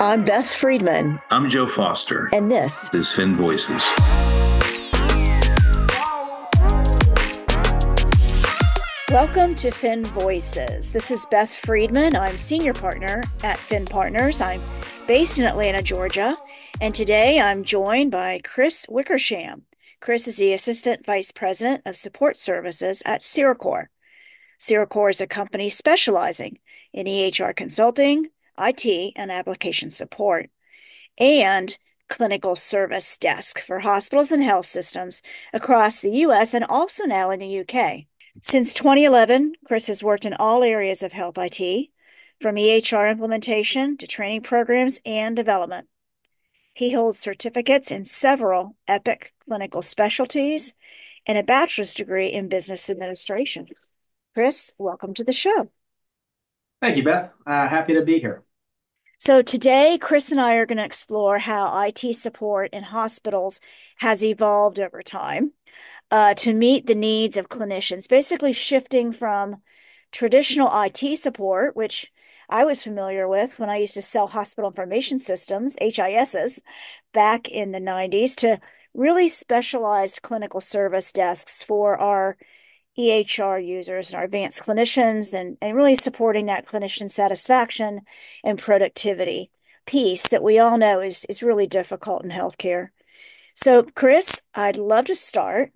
I'm Beth Friedman, I'm Joe Foster. and this This is Finn Voices. Welcome to Finn Voices. This is Beth Friedman. I'm senior partner at Finn Partners. I'm based in Atlanta, Georgia, and today I'm joined by Chris Wickersham. Chris is the Assistant Vice President of Support Services at CereCore. CereCore is a company specializing in EHR consulting, IT, and application support, and clinical service desk for hospitals and health systems across the U.S. and also now in the U.K. Since 2011, Chris has worked in all areas of health IT, from EHR implementation to training programs and development. He holds certificates in several Epic clinical specialties and a bachelor's degree in business administration. Chris, welcome to the show. Thank you, Beth. Happy to be here. So today, Chris and I are going to explore how IT support in hospitals has evolved over time to meet the needs of clinicians, basically shifting from traditional IT support, which I was familiar with when I used to sell hospital information systems, HISs, back in the 90s, to really specialized clinical service desks for our EHR users and our advanced clinicians, and really supporting that clinician satisfaction and productivity piece that we all know is really difficult in healthcare. So, Chris, I'd love to start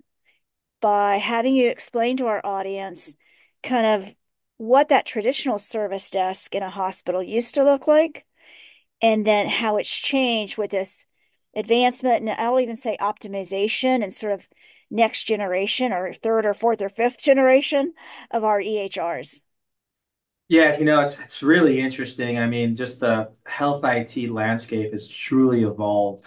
by having you explain to our audience kind of what that traditional service desk in a hospital used to look like, and then how it's changed with this advancement, and I'll even say optimization and sort of next generation or third or fourth or fifth generation of our EHRs. Yeah, it's really interesting. I mean, just the health IT landscape has truly evolved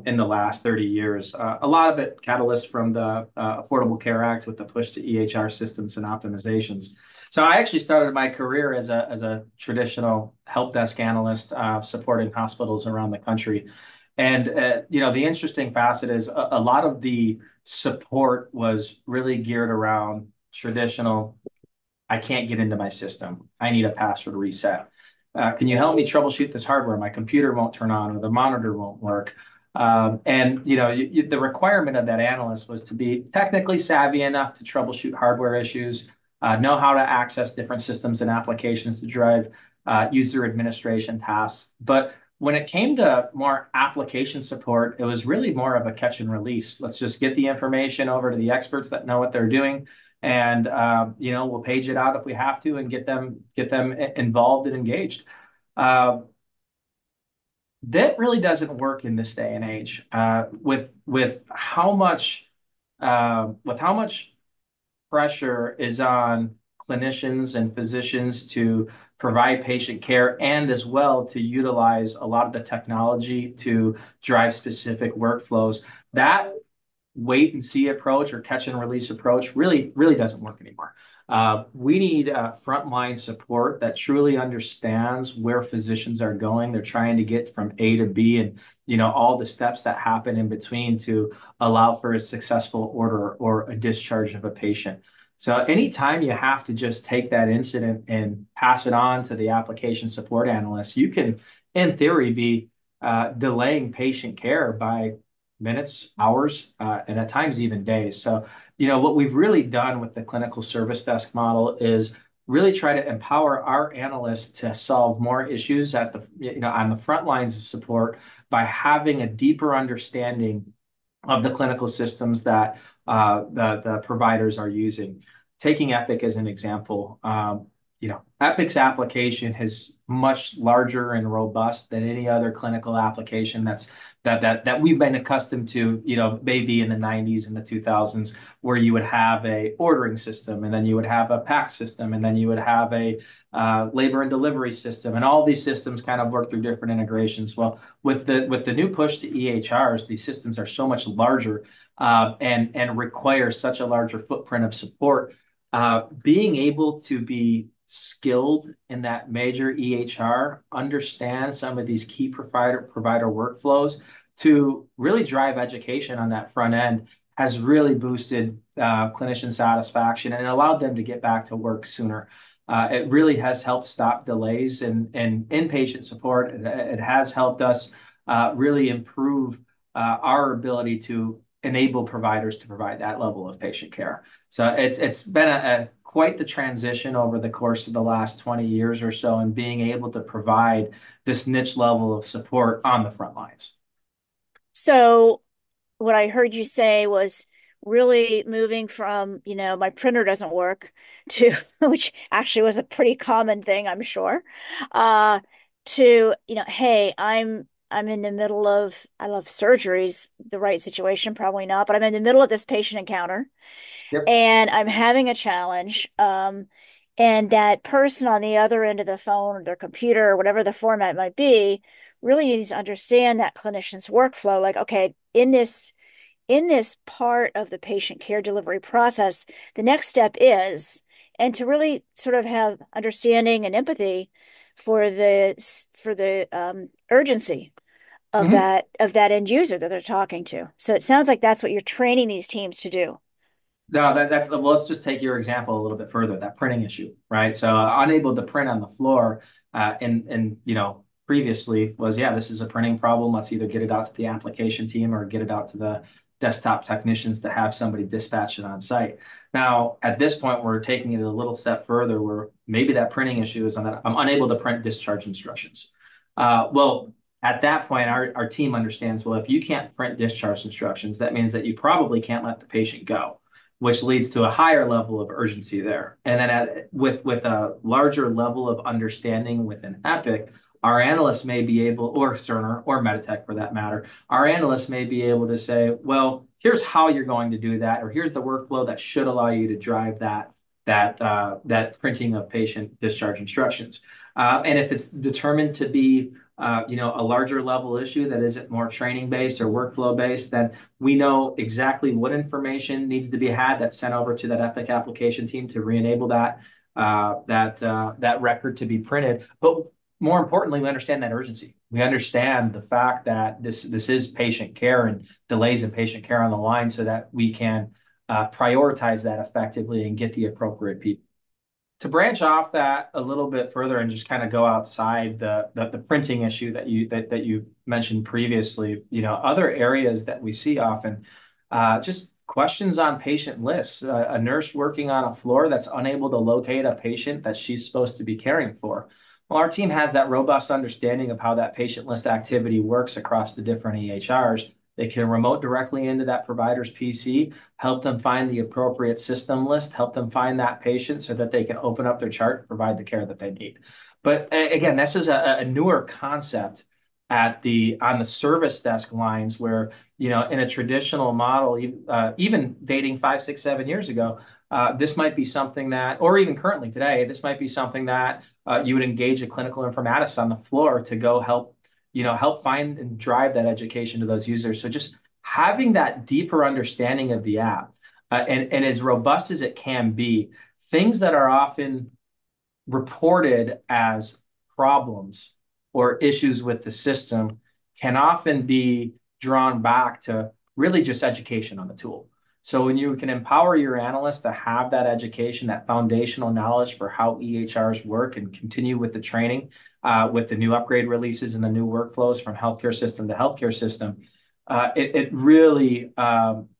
in the last 30 years. A lot of it catalyst from the Affordable Care Act with the push to EHR systems and optimizations. So I actually started my career as a traditional help desk analyst supporting hospitals around the country. And the interesting facet is a lot of the support was really geared around traditional. I can't get into my system. I need a password reset. Can you help me troubleshoot this hardware? My computer won't turn on or the monitor won't work. The requirement of that analyst was to be technically savvy enough to troubleshoot hardware issues, know how to access different systems and applications to drive user administration tasks. But when it came to more application support, it was really more of a catch and release. Let's just get the information over to the experts that know what they're doing, and we'll page it out if we have to and get them involved and engaged. Uh, that really doesn't work in this day and age with how much pressure is on clinicians and physicians to provide patient care and as well to utilize a lot of the technology to drive specific workflows. That wait and see approach or catch and release approach really doesn't work anymore. We need frontline support that truly understands where physicians are going. They're trying to get from A to B, and all the steps that happen in between to allow for a successful order or a discharge of a patient. So anytime you have to just take that incident and pass it on to the application support analyst, you can, in theory, be delaying patient care by minutes, hours, and at times even days. So, what we've really done with the clinical service desk model is really try to empower our analysts to solve more issues on the front lines of support by having a deeper understanding of the clinical systems that the providers are using. Taking Epic as an example, Epic's application is much larger and robust than any other clinical application that we've been accustomed to, maybe in the 90s and the 2000s, where you would have a ordering system, and then you would have a PAC system, and then you would have a labor and delivery system, and all these systems kind of work through different integrations. Well, with the new push to EHRs, these systems are so much larger and require such a larger footprint of support. Being able to be skilled in that major EHR, understand some of these key provider workflows to really drive education on that front end has really boosted clinician satisfaction and allowed them to get back to work sooner. It really has helped stop delays in inpatient support. It has helped us really improve our ability to enable providers to provide that level of patient care. So it's been a quite the transition over the course of the last 20 years or so, and being able to provide this niche level of support on the front lines. So what I heard you say was really moving from, my printer doesn't work to, which actually was a pretty common thing, I'm sure, uh, to, hey, I'm in the middle of, I love surgeries, the right situation, probably not, but I'm in the middle of this patient encounter Yep. and I'm having a challenge. And that person on the other end of the phone or their computer or whatever the format might be really needs to understand that clinician's workflow. Like, okay, in this part of the patient care delivery process, the next step is, and to really sort of have understanding and empathy for the urgency of Mhm. that end user that they're talking to. So it sounds like that's what you're training these teams to do. No, that's well, let's just take your example a little bit further, that printing issue, right? So unable to print on the floor, and previously was, yeah, this is a printing problem. Let's either get it out to the application team or get it out to the desktop technicians to have somebody dispatch it on site. Now, at this point, we're taking it a little step further where maybe that printing issue is on that I'm unable to print discharge instructions. Well, at that point, our team understands, well, if you can't print discharge instructions, that means that you probably can't let the patient go, which leads to a higher level of urgency there. And then with a larger level of understanding within Epic, our analysts may be able, or Cerner or Meditech for that matter, our analysts may be able to say, well, here's how you're going to do that, or here's the workflow that should allow you to drive that printing of patient discharge instructions. And if it's determined to be a larger level issue that isn't more training based or workflow based, then we know exactly what information needs to be had that's sent over to that Epic application team to re-enable that record to be printed. But more importantly, we understand that urgency. We understand the fact that this is patient care and delays in patient care on the line, so that we can prioritize that effectively and get the appropriate people. To branch off that a little bit further and just kind of go outside the printing issue that you mentioned previously, other areas that we see often, just questions on patient lists. A nurse working on a floor that's unable to locate a patient that she's supposed to be caring for. Well, our team has that robust understanding of how that patient list activity works across the different EHRs. They can remote directly into that provider's PC, help them find the appropriate system list, help them find that patient so that they can open up their chart and provide the care that they need. But again, this is a newer concept on the service desk lines where, in a traditional model, even dating 5, 6, 7 years ago, this might be something that, or even currently today, this might be something that you would engage a clinical informaticist on the floor to go help find and drive that education to those users. So just having that deeper understanding of the app, and as robust as it can be, things that are often reported as problems or issues with the system can often be drawn back to really just education on the tool. So when you can empower your analysts to have that education, that foundational knowledge for how EHRs work, and continue with the training, with the new upgrade releases and the new workflows from healthcare system to healthcare system, it really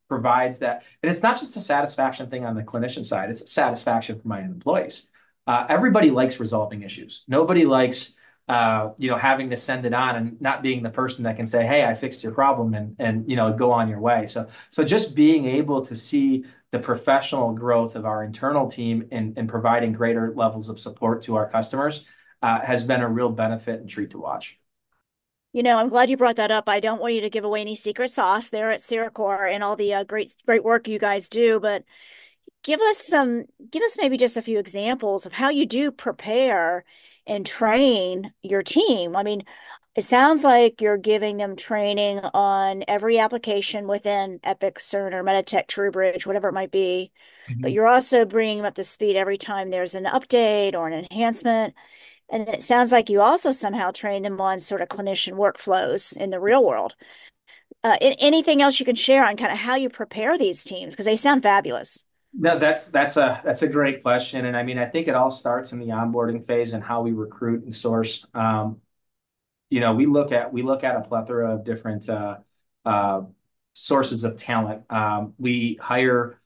provides that. And it's not just a satisfaction thing on the clinician side, it's a satisfaction for my employees. Everybody likes resolving issues. Nobody likes having to send it on and not being the person that can say, "Hey, I fixed your problem," and go on your way. So just being able to see the professional growth of our internal team in providing greater levels of support to our customers has been a real benefit and treat to watch. I'm glad you brought that up. I don't want you to give away any secret sauce there at CereCore and all the great work you guys do, but give us maybe just a few examples of how you do prepare and train your team. I mean, it sounds like you're giving them training on every application within Epic, Cerner, Meditech, TrueBridge, whatever it might be, but Mhm. you're also bringing them up to speed every time there's an update or an enhancement. And then it sounds like you also somehow train them on sort of clinician workflows in the real world. Anything else you can share on kind of how you prepare these teams? Because they sound fabulous. No, that's a great question, and I mean, I think it all starts in the onboarding phase and how we recruit and source. We look at a plethora of different uh, sources of talent. We hire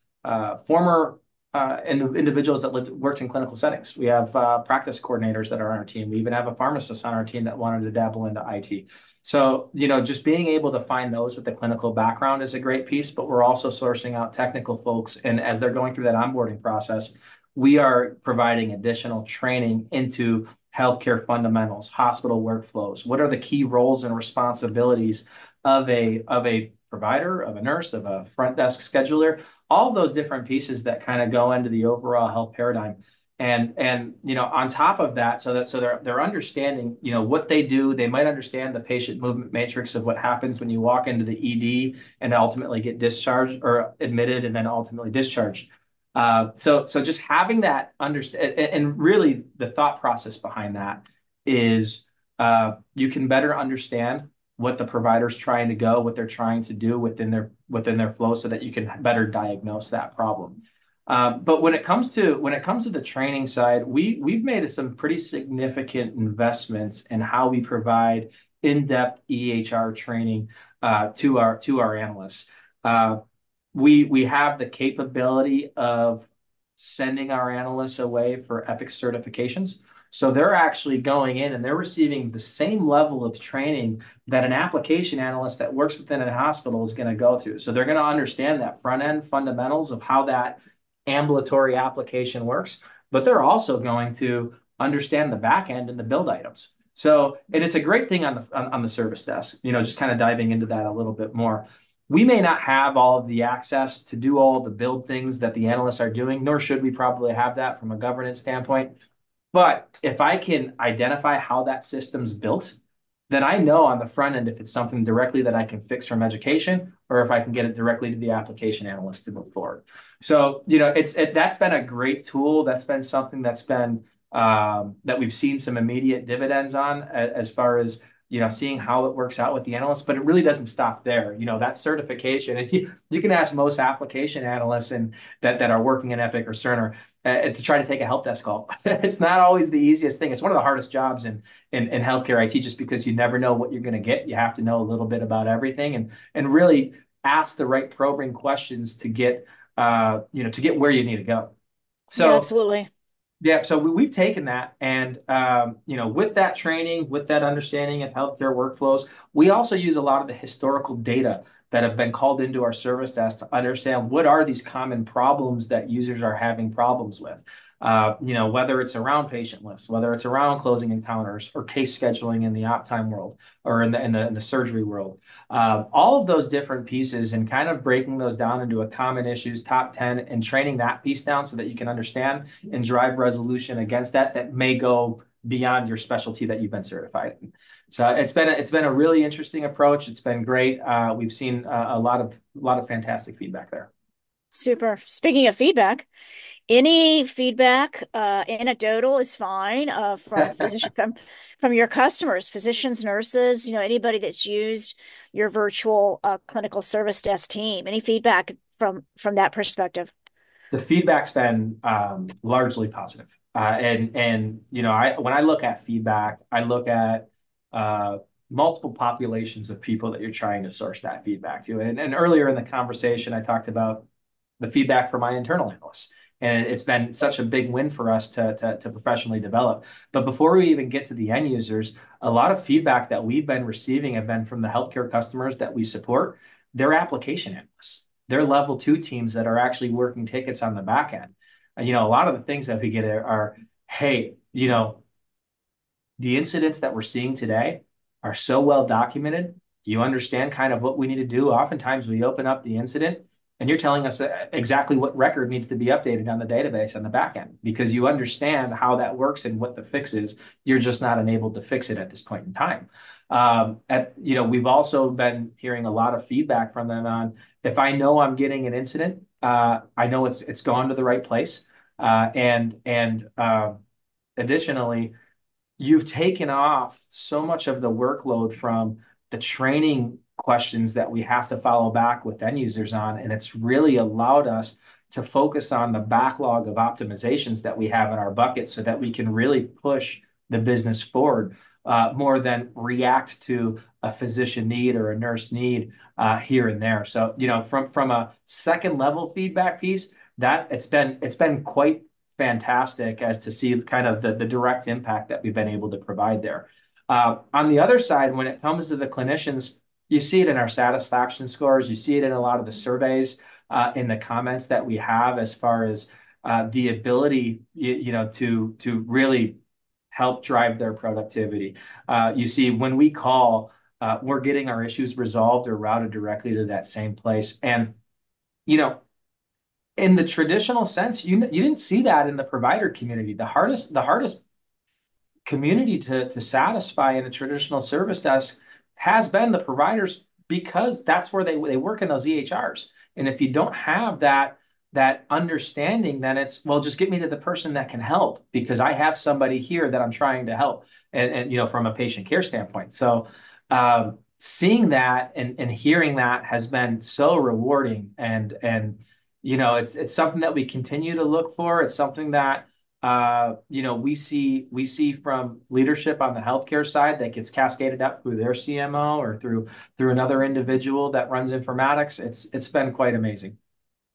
former individuals that worked in clinical settings. We have practice coordinators that are on our team. We even have a pharmacist on our team that wanted to dabble into IT. So, just being able to find those with the clinical background is a great piece, but we're also sourcing out technical folks. And as they're going through that onboarding process, we are providing additional training into healthcare fundamentals, hospital workflows. What are the key roles and responsibilities of a provider, of a nurse, of a front desk scheduler? All of those different pieces that kind of go into the overall health paradigm. And on top of that, so they're understanding what they do. They might understand the patient movement matrix of what happens when you walk into the ED and ultimately get discharged or admitted and then ultimately discharged. So just having that understand, and really the thought process behind that is you can better understand what the provider's trying to go, what they're trying to do within their flow, so that you can better diagnose that problem. But when it comes to the training side, we've made some pretty significant investments in how we provide in-depth EHR training to our analysts. Uh, we have the capability of sending our analysts away for Epic certifications. So they're actually going in and they're receiving the same level of training that an application analyst that works within a hospital is going to go through. So they're going to understand that front end fundamentals of how that ambulatory application works, but they're also going to understand the back end and the build items. So, and it's a great thing on the service desk, just kind of diving into that a little bit more. We may not have all of the access to do all the build things that the analysts are doing, nor should we probably have that from a governance standpoint. But if I can identify how that system's built, then I know on the front end if it's something directly that I can fix from education, or if I can get it directly to the application analyst to move forward. So, that's been a great tool. That's been something that we've seen some immediate dividends on, as far as seeing how it works out with the analysts. But it really doesn't stop there. That certification, and you can ask most application analysts and that are working in Epic or Cerner to try to take a help desk call. It's not always the easiest thing. It's one of the hardest jobs in healthcare IT, just because you never know what you're going to get. You have to know a little bit about everything, and really ask the right probing questions to get where you need to go. Yeah, So absolutely. yeah, so we've taken that, and with that training, with that understanding of healthcare workflows, we also use a lot of the historical data that have been called into our service desk to understand what are these common problems that users are having problems with. Whether it's around patient lists, whether it's around closing encounters or case scheduling in the op-time world, or in the surgery world. All of those different pieces, and kind of breaking those down into a common issues top 10, and training that piece down so that you can understand and drive resolution against that may go beyond your specialty that you've been certified in. So it's been a really interesting approach. It's been great. We've seen a lot of fantastic feedback there. Super. Speaking of feedback, any feedback, anecdotal is fine, from your customers, physicians, nurses, anybody that's used your virtual clinical service desk team. Any feedback from that perspective? The feedback's been largely positive. And when I look at feedback, I look at uh, multiple populations of people that you're trying to source that feedback to. And earlier in the conversation, I talked about the feedback from my internal analysts. And it's been such a big win for us to professionally develop. But before we even get to the end users, a lot of feedback that we've been receiving have been from the healthcare customers that we support, their application analysts, their level two teams that are actually working tickets on the back end. A lot of the things that we get are, hey, the incidents that we're seeing today are so well documented. You understand kind of what we need to do. Oftentimes we open up the incident and you're telling us exactly what record needs to be updated on the database on the back end, because you understand how that works and what the fix is. You're just not enabled to fix it at this point in time. We've also been hearing a lot of feedback from them on, if I know I'm getting an incident, I know it's gone to the right place. And additionally, you've taken off so much of the workload from the training questions that we have to follow back with end users on, and it's really allowed us to focus on the backlog of optimizations that we have in our bucket so that we can really push the business forward more than react to a physician need or a nurse need here and there. So, from a second level feedback piece, that it's been quite fantastic as to see kind of the direct impact that we've been able to provide there. On the other side, when it comes to the clinicians, you see it in our satisfaction scores, you see it in a lot of the surveys, in the comments that we have as far as the ability, to really help drive their productivity. You see, when we call, we're getting our issues resolved or routed directly to that same place. And, in the traditional sense, you didn't see that in the provider community. The hardest community to satisfy in a traditional service desk has been the providers because that's where they work in those EHRs. And if you don't have that understanding, then it's, well, just get me to the person that can help because I have somebody here that I'm trying to help, and from a patient care standpoint. So seeing that and hearing that has been so rewarding, and it's something that we continue to look for. It's something that we see from leadership on the healthcare side that gets cascaded up through their CMO or through another individual that runs informatics. It's been quite amazing.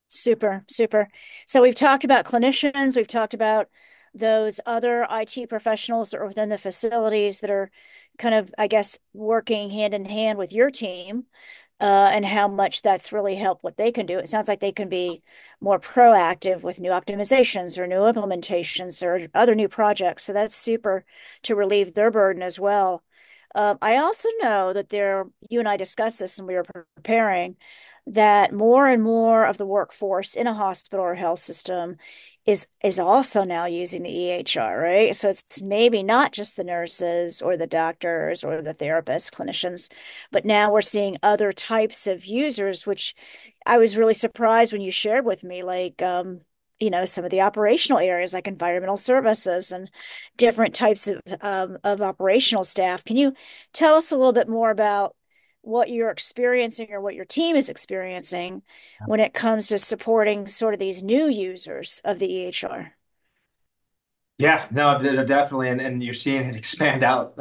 Super, super. So we've talked about clinicians, we've talked about those other IT professionals that are within the facilities that are kind of, I guess, working hand in hand with your team, and how much that's really helped what they can do. It sounds like they can be more proactive with new optimizations or new implementations or other new projects. So that's super to relieve their burden as well. I also know that you and I discussed this when we were preparing, that more and more of the workforce in a hospital or health system is also now using the EHR, right? So it's maybe not just the nurses or the doctors or the therapists, clinicians, but now we're seeing other types of users, which I was really surprised when you shared with me, like some of the operational areas like environmental services and different types of operational staff. Can you tell us a little bit more about what you're experiencing or what your team is experiencing when it comes to supporting sort of these new users of the EHR? Yeah, no, definitely, and you're seeing it expand out,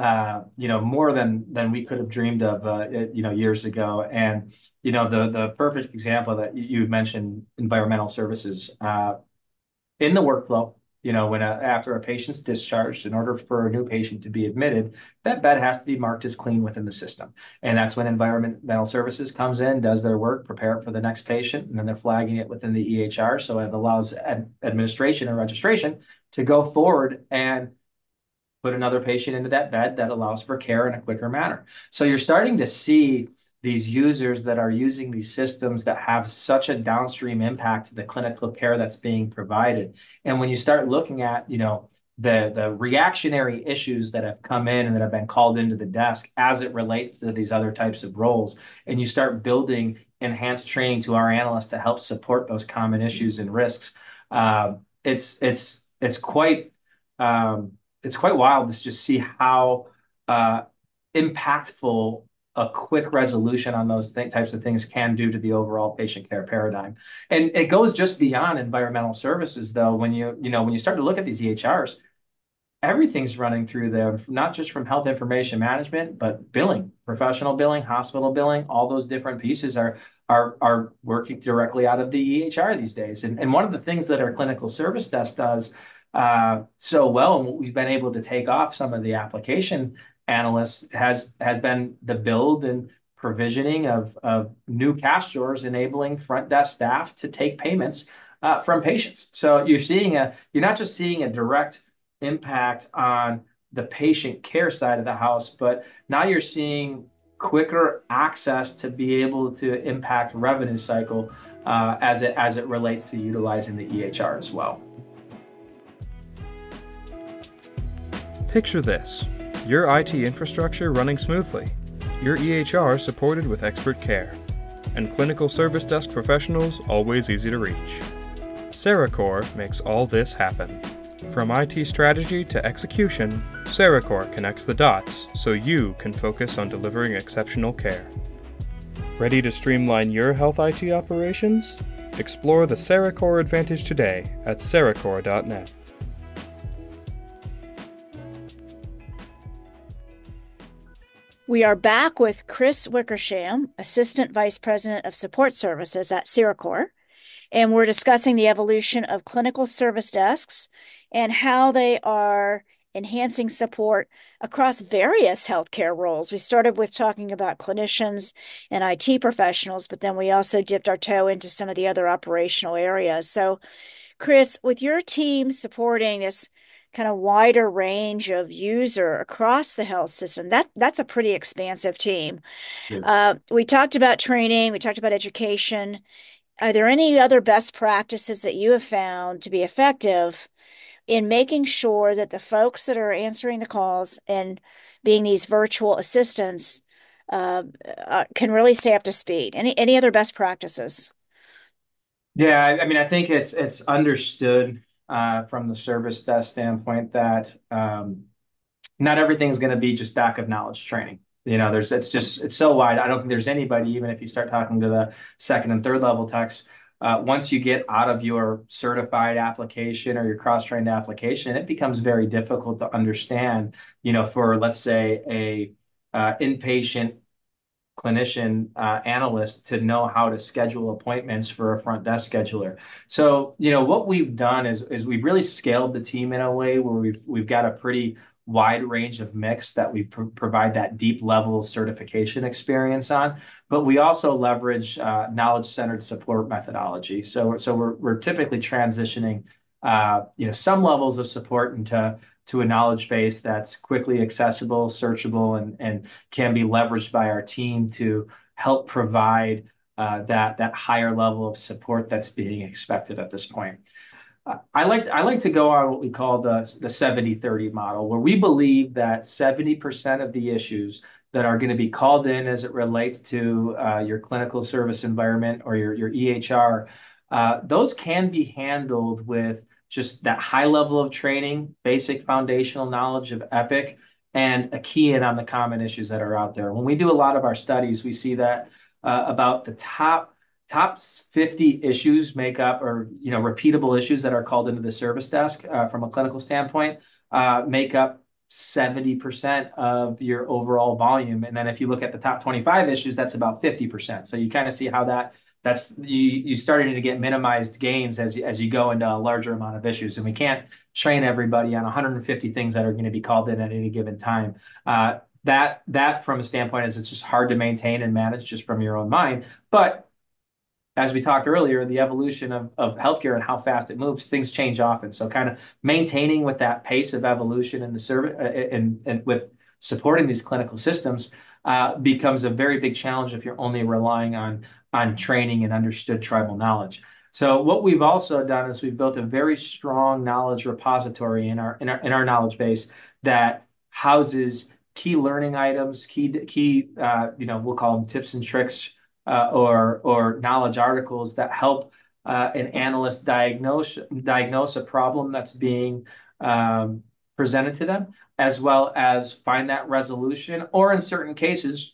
more than we could have dreamed of, years ago. And the perfect example that you mentioned, environmental services, in the workflow. When after a patient's discharged, in order for a new patient to be admitted, that bed has to be marked as clean within the system. And that's when environmental services comes in, does their work, prepare it for the next patient, and then they're flagging it within the EHR. So it allows administration and registration to go forward and put another patient into that bed that allows for care in a quicker manner. So you're starting to see these users that are using these systems that have such a downstream impact to the clinical care that's being provided. And when you start looking at, the reactionary issues that have come in and that have been called into the desk as it relates to these other types of roles, and you start building enhanced training to our analysts to help support those common issues and risks, it's quite it's quite wild to just see how impactful a quick resolution on those types of things can do to the overall patient care paradigm. And it goes just beyond environmental services, though. When you start to look at these EHRs, everything's running through there, not just from health information management, but billing, professional billing, hospital billing. All those different pieces are working directly out of the EHR these days. And one of the things that our clinical service desk does so well, and what we've been able to take off some of the application analysts has been the build and provisioning of new cash drawers, enabling front desk staff to take payments from patients. So you're not just seeing a direct impact on the patient care side of the house, but now you're seeing quicker access to be able to impact revenue cycle as it relates to utilizing the EHR as well. Picture this: your IT infrastructure running smoothly, your EHR supported with expert care, and clinical service desk professionals always easy to reach. CereCore makes all this happen. From IT strategy to execution, CereCore connects the dots so you can focus on delivering exceptional care. Ready to streamline your health IT operations? Explore the CereCore advantage today at CereCore.net. We are back with Chris Wickersham, Assistant Vice President of Support Services at CereCore, and we're discussing the evolution of clinical service desks and how they are enhancing support across various healthcare roles. We started with talking about clinicians and IT professionals, but then we also dipped our toe into some of the other operational areas. So, Chris, with your team supporting this kind of wider range of user across the health system, that's a pretty expansive team. Yes. We talked about training, we talked about education. Are there any other best practices that you have found to be effective in making sure that the folks that are answering the calls and being these virtual assistants can really stay up to speed? Any other best practices? Yeah, I mean, I think it's understood from the service desk standpoint that not everything's going to be just back of knowledge training. It's so wide. I don't think there's anybody, even if you start talking to the second and third level techs, once you get out of your certified application or your cross-trained application, it becomes very difficult to understand, for let's say inpatient clinician analyst to know how to schedule appointments for a front desk scheduler. So, what we've done is we've really scaled the team in a way where we've got a pretty wide range of mix that we provide that deep level certification experience on, but we also leverage knowledge-centered support methodology. So we're typically transitioning some levels of support into a knowledge base that's quickly accessible, searchable, and can be leveraged by our team to help provide that higher level of support that's being expected at this point. I like to go on what we call the 70-30 model, where we believe that 70% of the issues that are going to be called in as it relates to your clinical service environment or your EHR, those can be handled with just that high level of training, basic foundational knowledge of Epic, and a key in on the common issues that are out there. When we do a lot of our studies, we see that about the top 50 issues make up, or repeatable issues that are called into the service desk from a clinical standpoint, make up 70% of your overall volume. And then if you look at the top 25 issues, that's about 50%. So you kind of see how that's you starting to get minimized gains as you go into a larger amount of issues. And we can't train everybody on 150 things that are going to be called in at any given time. That from a standpoint is it's just hard to maintain and manage just from your own mind. But as we talked earlier, the evolution of healthcare and how fast it moves, things change often. So kind of maintaining with that pace of evolution in the service and with supporting these clinical systems becomes a very big challenge if you're only relying on training and understood tribal knowledge. So what we've also done is we've built a very strong knowledge repository in our knowledge base that houses key learning items, key we'll call them tips and tricks or knowledge articles that help an analyst diagnose a problem that's being presented to them, as well as find that resolution. Or in certain cases,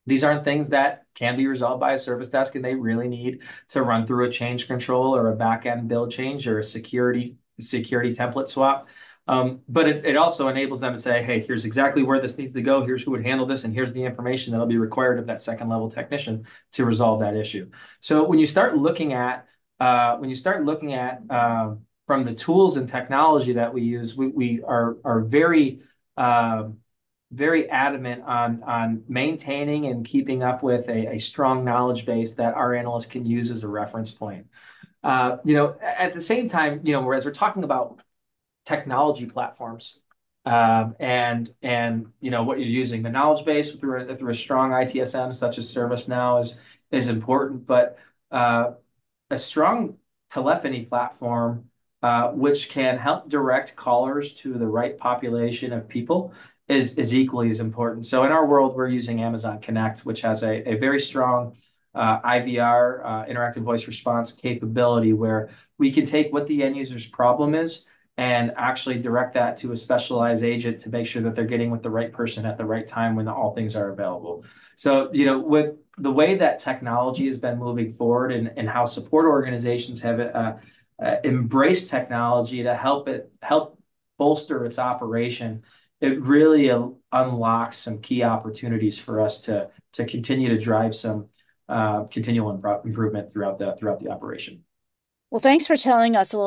these aren't things that can be resolved by a service desk, and they really need to run through a change control or a back-end build change or a security template swap. But it also enables them to say, hey, here's exactly where this needs to go. Here's who would handle this. And here's the information that'll be required of that second level technician to resolve that issue. So when you start looking at from the tools and technology that we use, we are very very adamant on maintaining and keeping up with a strong knowledge base that our analysts can use as a reference point. At the same time, whereas we're talking about technology platforms and what you're using, the knowledge base through a strong ITSM such as ServiceNow is important, but a strong telephony platform which can help direct callers to the right population of people is equally as important. So in our world, we're using Amazon Connect, which has a very strong IVR, interactive voice response capability, where we can take what the end user's problem is and actually direct that to a specialized agent to make sure that they're getting with the right person at the right time when all things are available. So, with the way that technology has been moving forward and how support organizations have embraced technology to help bolster its operation, it really unlocks some key opportunities for us to continue to drive some continual improvement throughout the operation. Well, thanks for telling us a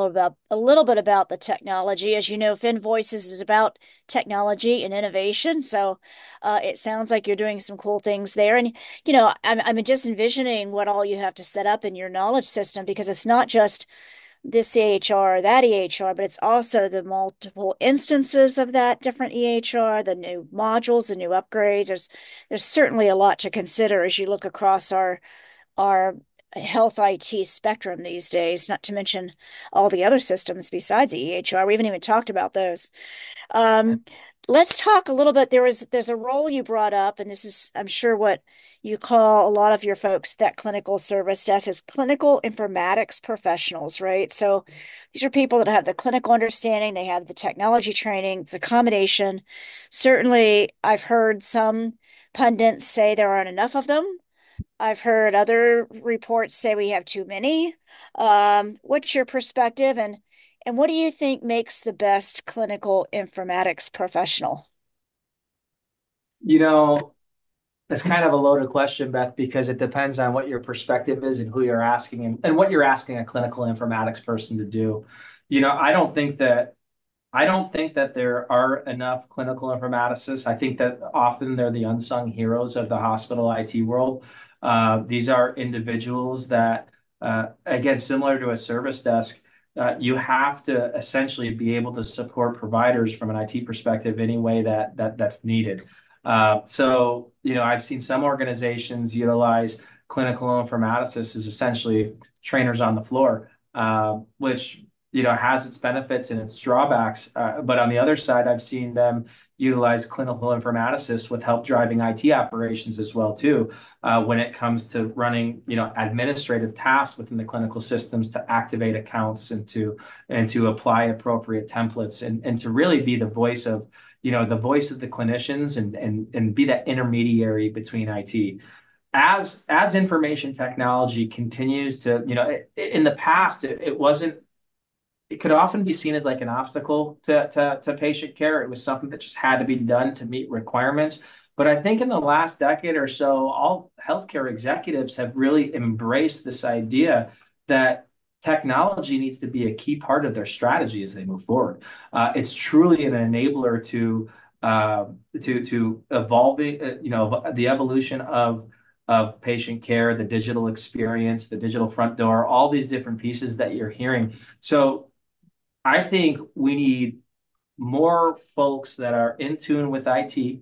little bit about the technology. As you know, Finn Voices is about technology and innovation. So it sounds like you're doing some cool things there. And I'm just envisioning what all you have to set up in your knowledge system, because it's not just this EHR or that EHR, but it's also the multiple instances of that different EHR, the new modules, the new upgrades. There's certainly a lot to consider as you look across our health IT spectrum these days, not to mention all the other systems besides the EHR. We haven't even talked about those. Um, let's talk a little bit. There's a role you brought up, and this is, I'm sure, what you call a lot of your folks that clinical service desk is clinical informatics professionals, right? So these are people that have the clinical understanding, they have the technology training, it's a combination. Certainly, I've heard some pundits say there aren't enough of them. I've heard other reports say we have too many. What's your perspective, and what do you think makes the best clinical informatics professional? You know, That's kind of a loaded question, Beth, because it depends on what your perspective is and who you're asking and what you're asking a clinical informatics person to do. You know, I don't think that there are enough clinical informaticists. I think that often they're the unsung heroes of the hospital IT world. These are individuals that, again, similar to a service desk, you have to essentially be able to support providers from an IT perspective any way that's needed. I've seen some organizations utilize clinical informaticists as essentially trainers on the floor, which has its benefits and its drawbacks. But on the other side, I've seen them utilize clinical informaticists with help driving IT operations as well too, when it comes to running administrative tasks within the clinical systems to activate accounts and to apply appropriate templates and to really be the voice of the clinicians and be that intermediary between IT. As information technology continues to, in the past, it wasn't, it could often be seen as like an obstacle to patient care. It was something that just had to be done to meet requirements. But I think in the last decade or so, all healthcare executives have really embraced this idea that technology needs to be a key part of their strategy as they move forward. It's truly an enabler to evolving, the evolution of patient care, the digital experience, the digital front door, all these different pieces that you're hearing. So I think we need more folks that are in tune with IT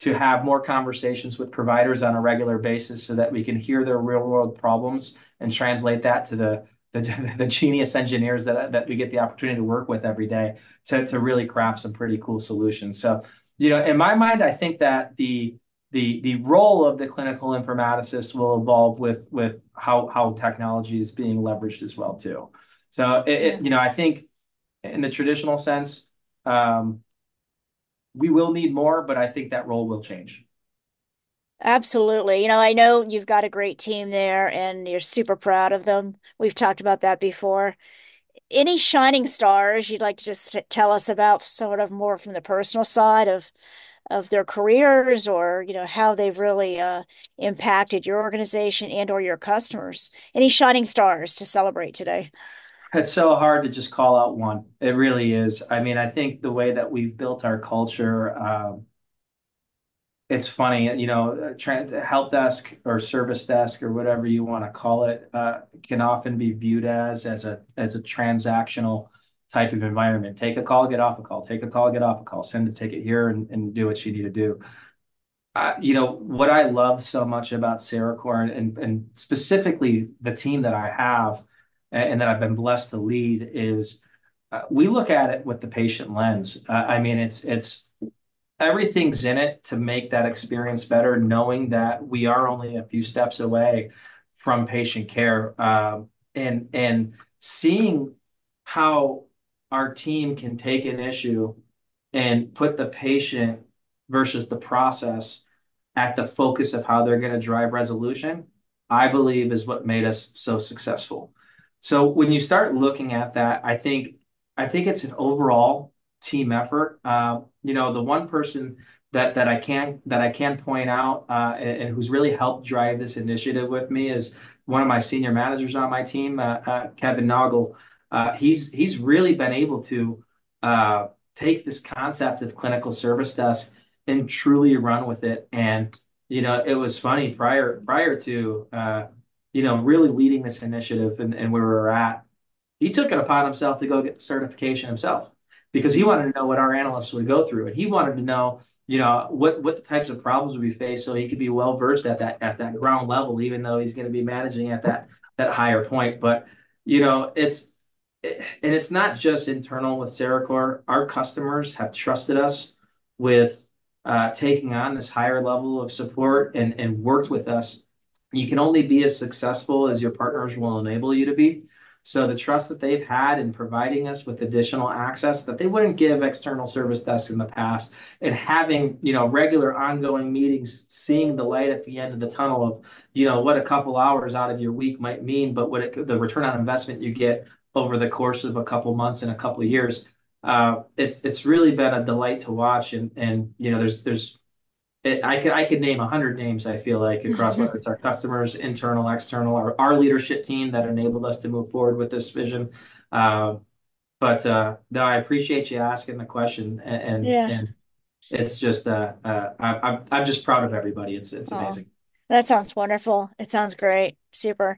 to have more conversations with providers on a regular basis so that we can hear their real world problems and translate that to the genius engineers that we get the opportunity to work with every day to really craft some pretty cool solutions. So, in my mind, I think that the role of the clinical informaticist will evolve with how technology is being leveraged as well too. So Yeah. I think in the traditional sense, we will need more, but I think that role will change. Absolutely. I know you've got a great team there and you're super proud of them. We've talked about that before. Any shining stars you'd like to just tell us about, sort of more from the personal side of their careers, or how they've really impacted your organization and or your customers? Any shining stars to celebrate today? It's so hard to just call out one. It really is. I mean, I think the way that we've built our culture, it's funny, help desk or service desk or whatever you want to call it, can often be viewed as a transactional type of environment. Take a call, get off a call. Take a call, get off a call. Send a ticket here and do what you need to do. What I love so much about CereCore and specifically the team that I have and that I've been blessed to lead is we look at it with the patient lens. I mean, it's everything's in it to make that experience better, knowing that we are only a few steps away from patient care, and seeing how our team can take an issue and put the patient versus the process at the focus of how they're going to drive resolution, I believe is what made us so successful. So when you start looking at that, I think it's an overall team effort. The one person that I can point out and who's really helped drive this initiative with me is one of my senior managers on my team, Kevin Noggle. He's really been able to take this concept of clinical service desk and truly run with it. And it was funny prior to really leading this initiative and where we're at. He took it upon himself to go get the certification himself because he wanted to know what our analysts would go through, and he wanted to know, what the types of problems we face, so he could be well versed at that ground level, even though he's going to be managing at that higher point. But it's not just internal with CereCore. Our customers have trusted us with taking on this higher level of support and worked with us. You can only be as successful as your partners will enable you to be. So the trust that they've had in providing us with additional access that they wouldn't give external service desks in the past, and having regular ongoing meetings, seeing the light at the end of the tunnel of what a couple hours out of your week might mean, but the return on investment you get over the course of a couple months and a couple of years. It's really been a delight to watch, and I could name 100 names, I feel like, across whether it's our customers, internal, external, or our leadership team that enabled us to move forward with this vision. But no, I appreciate you asking the question, and Yeah. and it's just I'm just proud of everybody. It's Oh, amazing. that sounds wonderful. It sounds great. Super.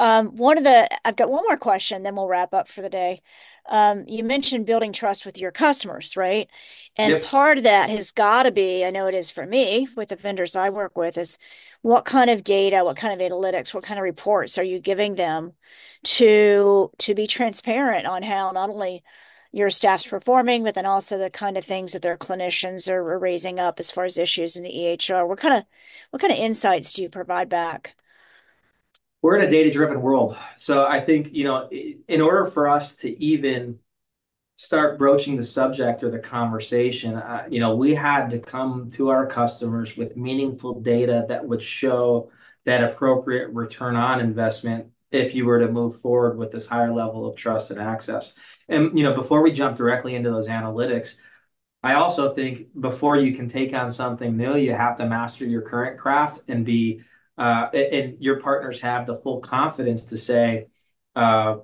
I've got one more question, then we'll wrap up for the day. You mentioned building trust with your customers, right? And Yep. part of that has got to be, I know it is for me with the vendors I work with, is what kind of data, what kind of analytics, what kind of reports are you giving them to be transparent on how not only your staff's performing, but then also the kind of things that their clinicians are raising up as far as issues in the EHR. What kind of insights do you provide back? We're in a data-driven world, so I think in order for us to even start broaching the subject or the conversation, we had to come to our customers with meaningful data that would show that appropriate return on investment if you were to move forward with this higher level of trust and access. And before we jump directly into those analytics, I also think before you can take on something new, you have to master your current craft and your partners have the full confidence to say, hey,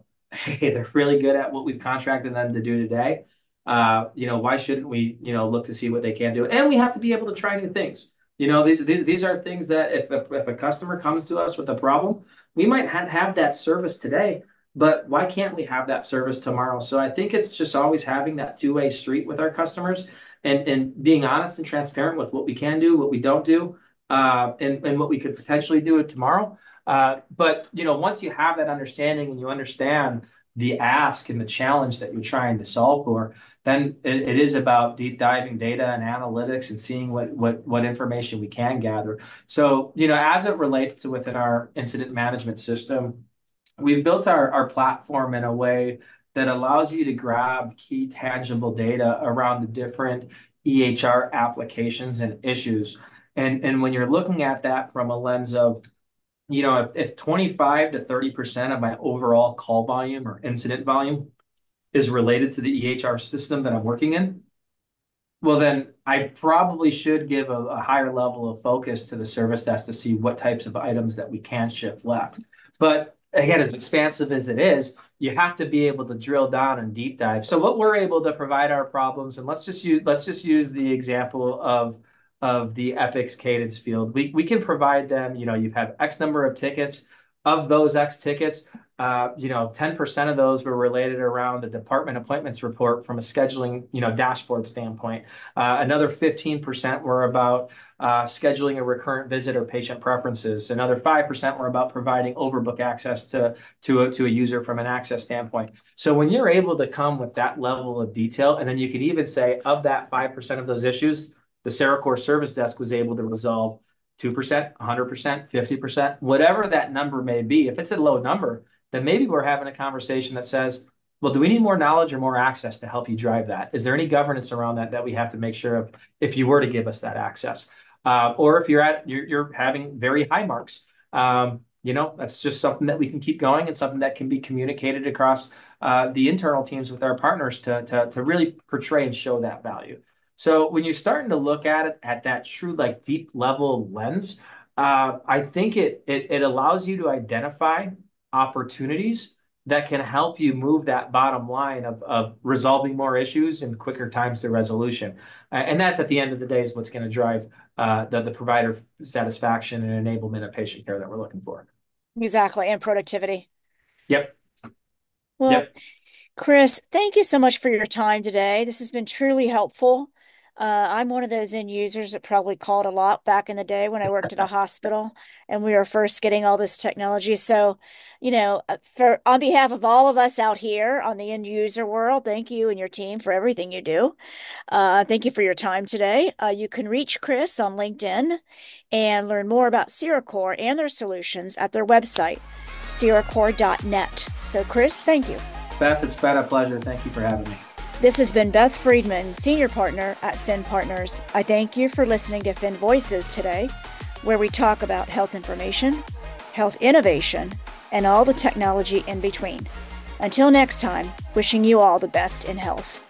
they're really good at what we've contracted them to do today. Why shouldn't we, look to see what they can do? And we have to be able to try new things. These are things that if a customer comes to us with a problem, we might have that service today, but why can't we have that service tomorrow? So I think it's just always having that two-way street with our customers and being honest and transparent with what we can do, what we don't do, and what we could potentially do tomorrow. But once you have that understanding and you understand the ask and the challenge that you're trying to solve for, then it is about deep diving data and analytics and seeing what information we can gather. So, as it relates to within our incident management system, we've built our platform in a way that allows you to grab key tangible data around the different EHR applications and issues. And when you're looking at that from a lens of, if 25 to 30% of my overall call volume or incident volume is related to the EHR system that I'm working in, well, then I probably should give a higher level of focus to the service desk to see what types of items that we can shift left. But again, as expansive as it is, you have to be able to drill down and deep dive. So what we're able to provide our problems, and let's just use the example of the Epics cadence field. We can provide them, you've had X number of tickets. Of those X tickets, 10% of those were related around the department appointments report from a scheduling, dashboard standpoint. Another 15% were about scheduling a recurrent visit or patient preferences. Another 5% were about providing overbook access to a user from an access standpoint. So when you're able to come with that level of detail, and then you could even say of that 5% of those issues, the CereCore service desk was able to resolve 2%, 100%, 50%, whatever that number may be. If it's a low number, then maybe we're having a conversation that says, Well, do we need more knowledge or more access to help you drive that? Is there any governance around that we have to make sure of if you were to give us that access? Or if you're having very high marks, that's just something that we can keep going and something that can be communicated across the internal teams with our partners to really portray and show that value. So when you're starting to look at it at that true like deep level lens, I think it allows you to identify opportunities that can help you move that bottom line of resolving more issues in quicker times to resolution. And that's at the end of the day is what's going to drive the provider satisfaction and enablement of patient care that we're looking for. Exactly. And productivity. Yep. Well, Yep. Chris, thank you so much for your time today. This has been truly helpful. I'm one of those end users that probably called a lot back in the day when I worked at a hospital and we were first getting all this technology. So, for on behalf of all of us out here on the end user world, thank you and your team for everything you do. Thank you for your time today. You can reach Chris on LinkedIn and learn more about CereCore and their solutions at their website, cerecore.net. So, Chris, thank you. Beth, it's been a pleasure. Thank you for having me. This has been Beth Friedman, Senior Partner at Fin Partners. I thank you for listening to Fin Voices today, where we talk about health information, health innovation, and all the technology in between. Until next time, wishing you all the best in health.